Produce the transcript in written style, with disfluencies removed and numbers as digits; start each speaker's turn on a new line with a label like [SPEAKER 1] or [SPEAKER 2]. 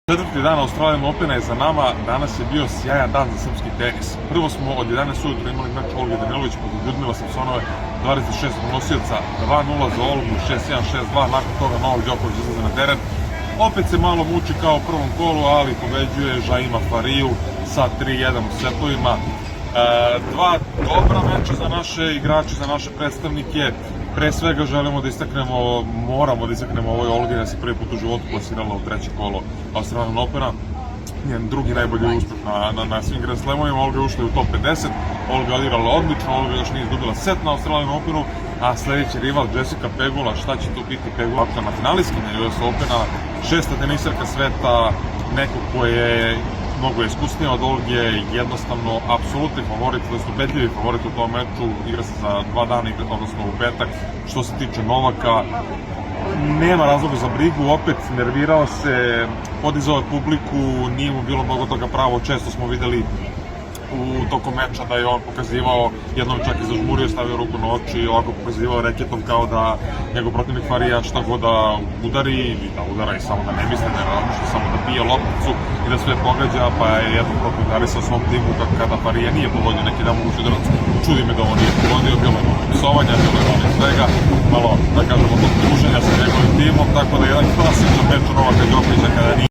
[SPEAKER 1] Četvrti dan Australian Opena je za nama, danas je bio sjajan dan za srpski tenis. Prvo smo od 11 ujutro imali meč Olge Danilović protiv Ljudmila Samsonove, 26. nosioca, 2-0 za Olgu, 6-1, 6-2, nakon toga Novak Đoković izlaze na teren. Opet se malo muči kao u prvom kolu, ali pobeđuje Jaima Fariju sa 3-1 u setovima. Dva dobra meča za naše igrače, za naše predstavnike. Pre svega želimo da istaknemo, moramo da istaknemo ovoj Olgi da se prvi put u životu plasirala u treće kolo Australian Opena. Njen drugi najbolji uspeh na svim Grand Slamovima. Olga je ušla u top 50, Olga je odigrala odlično, Olga još nije izgubila set na Australian Openu, a sledeći rival Jessica Pegula, šta će tu biti Pegula na finalistkinja US Opena, šesta tenisarka sveta, neko ko je mnogo iskusnija od Olge, jednostavno apsolutni favorit, to je ubedljivi favorit u tom meču, igra se za 2 dana, odnosno u petak. Što se tiče Novaka, nema razloga za brigu, opet nervirao se, podizao je publiku, nije mu bilo mnogo toga pravo, često smo videli u tokom meča da je on pokazivao, jednom čak i zažmurio, stavio ruku na oči i ovako pokazivao reketom kao da njegov protivnik Farija šta god da udari ili da udara i samo da ne misle, da je razmišlja samo da pije lopticu i da sve pogađa, pa je jednom prokomentarisao svom timu kada Farija nije pogodio neki dan mogući udarac. Čudi me da ovo nije pogodio, bilo je malo psovanja, bilo je malo svega, malo, da kažemo, tog druženja sa njegovim timom, tako da je jedan klasičan meč Novaka Đokovića kada nije